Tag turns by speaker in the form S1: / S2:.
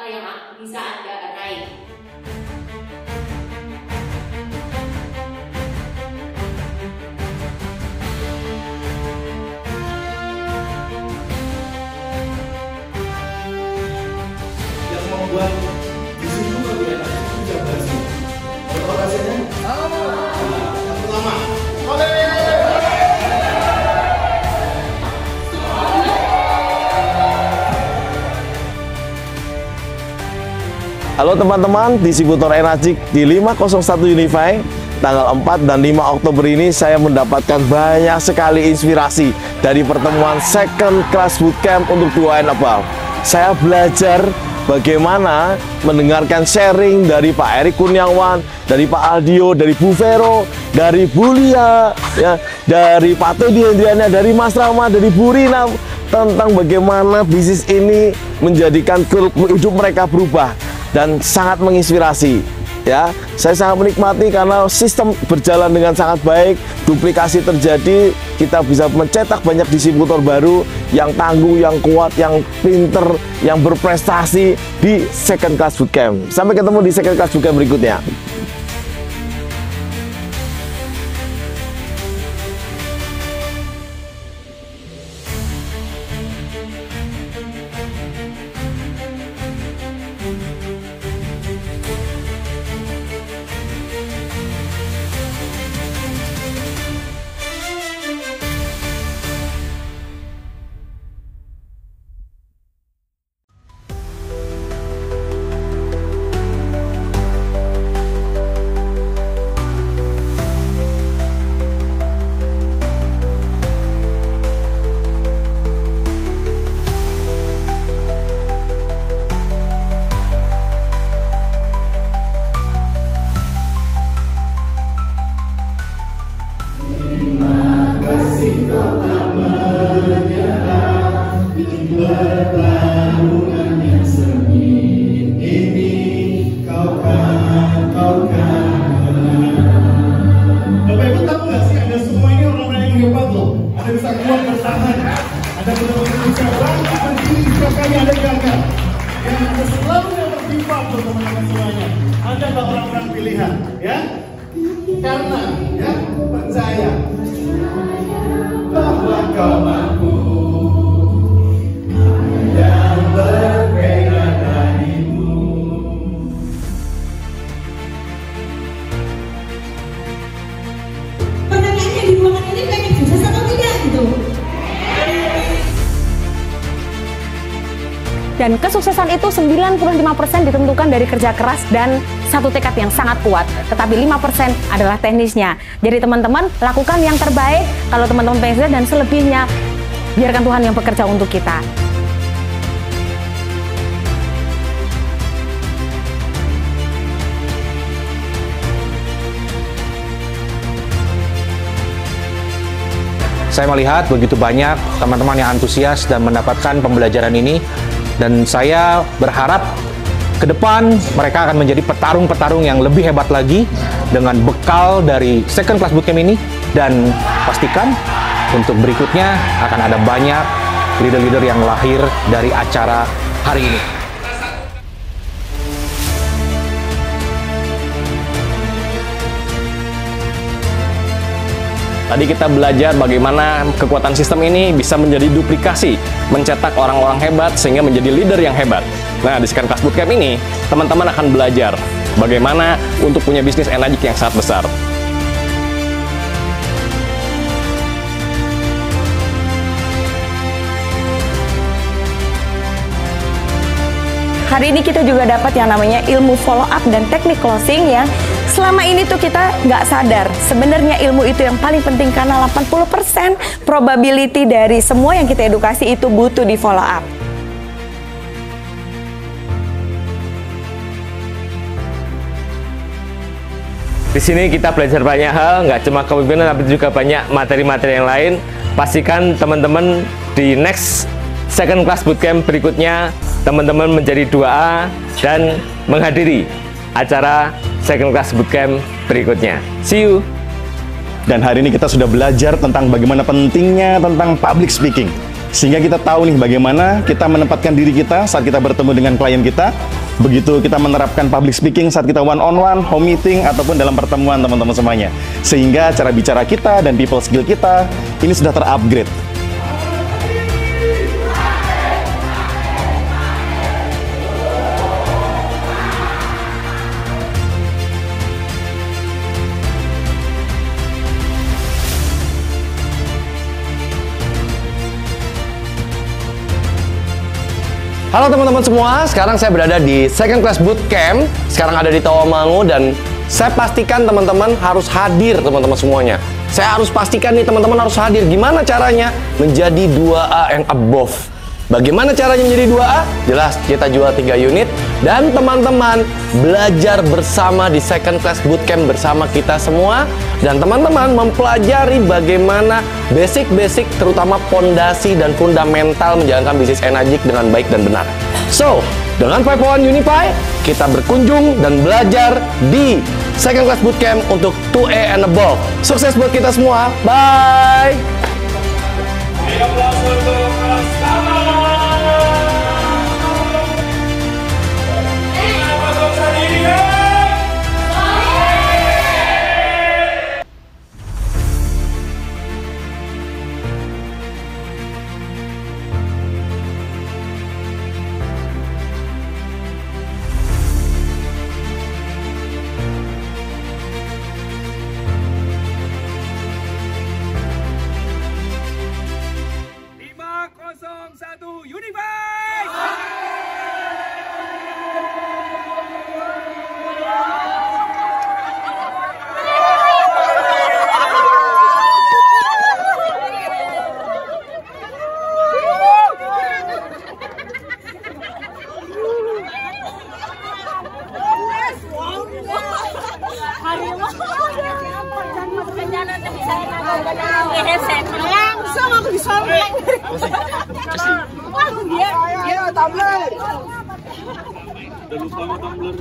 S1: apa yang bisa Anda raih.
S2: Yang membuat di situ lebih enak itu jam basi. Kalau rasanya? Yang pertama.
S3: Halo teman-teman, distributor Enagic di 501 Unify tanggal 4 dan 5 Oktober ini saya mendapatkan banyak sekali inspirasi dari pertemuan Second Class Bootcamp untuk 2 and above. Saya belajar bagaimana mendengarkan sharing dari Pak Erik Kurniawan, dari Pak Aldio, dari Bu Vero, dari Bu Lia, ya, dari Pak Teddy Hendriana, dari Mas Rama, dari Bu Rina, tentang bagaimana bisnis ini menjadikan hidup mereka berubah. Dan sangat menginspirasi, ya. Saya sangat menikmati karena sistem berjalan dengan sangat baik, duplikasi terjadi, kita bisa mencetak banyak distributor baru yang tangguh, yang kuat, yang pinter, yang berprestasi di Second Class Bootcamp. Sampai ketemu di Second Class Bootcamp berikutnya.
S2: Anda bisa kuat bertahan, Anda benar-benar bisa bangkit berdiri jika kali Anda gagal. Yang Anda selalu yang bertimpa untuk teman-teman semuanya. Anda adalah orang-orang pilihan, ya. Karena, ya, percaya bahwa kau mampu. Yang berbeda darimu.
S4: Pertanyaannya di ruangan ini pengen sukses atau tidak gitu?
S5: Dan kesuksesan itu 95% ditentukan dari kerja keras dan satu tekad yang sangat kuat. Tetapi 5% adalah teknisnya. Jadi teman-teman lakukan yang terbaik kalau teman-teman pengen, dan selebihnya biarkan Tuhan yang bekerja untuk kita.
S6: Saya melihat begitu banyak teman-teman yang antusias dan mendapatkan pembelajaran ini, dan saya berharap ke depan mereka akan menjadi petarung-petarung yang lebih hebat lagi dengan bekal dari Second Class Bootcamp ini. Dan pastikan untuk berikutnya akan ada banyak leader-leader yang lahir dari acara hari ini.
S3: Tadi kita belajar bagaimana kekuatan sistem ini bisa menjadi duplikasi, mencetak orang-orang hebat sehingga menjadi leader yang hebat. Nah, di Second Class Bootcamp ini, teman-teman akan belajar bagaimana untuk punya bisnis Enagic yang sangat besar.
S5: Hari ini kita juga dapat yang namanya ilmu follow up dan teknik closing yang selama ini tuh kita nggak sadar. Sebenarnya ilmu itu yang paling penting karena 80% probability dari semua yang kita edukasi itu butuh di follow up.
S3: Di sini kita belajar banyak hal, nggak cuma kepemimpinan tapi juga banyak materi-materi yang lain. Pastikan teman-teman di next Second Class Bootcamp berikutnya teman-teman menjadi 2A dan menghadiri acara Second Class Bootcamp berikutnya. See you!
S7: Dan hari ini kita sudah belajar tentang bagaimana pentingnya tentang public speaking. Sehingga kita tahu nih bagaimana kita menempatkan diri kita saat kita bertemu dengan klien kita. Begitu kita menerapkan public speaking saat kita one-on-one, home meeting, ataupun dalam pertemuan teman-teman semuanya. Sehingga cara bicara kita dan people skill kita ini sudah terupgrade.
S3: Halo teman-teman semua, sekarang saya berada di Second Class Bootcamp. Sekarang ada di Tawamangu dan saya pastikan teman-teman harus hadir teman-teman semuanya. Saya harus pastikan nih teman-teman harus hadir. Gimana caranya menjadi 2A yang above? Bagaimana caranya menjadi 2A? Jelas, kita jual 3 unit dan teman-teman belajar bersama di Second Class Bootcamp bersama kita semua. Dan teman-teman mempelajari bagaimana basic-basic terutama pondasi dan fundamental menjalankan bisnis Enagic dengan baik dan benar. So, dengan 501 Unify, kita berkunjung dan belajar di Second Class Bootcamp untuk 2A and above. Sukses buat kita semua. Bye!
S4: Langsung aku disolek. Wah, dia tumbler.
S2: Udah lupa sama tumbler.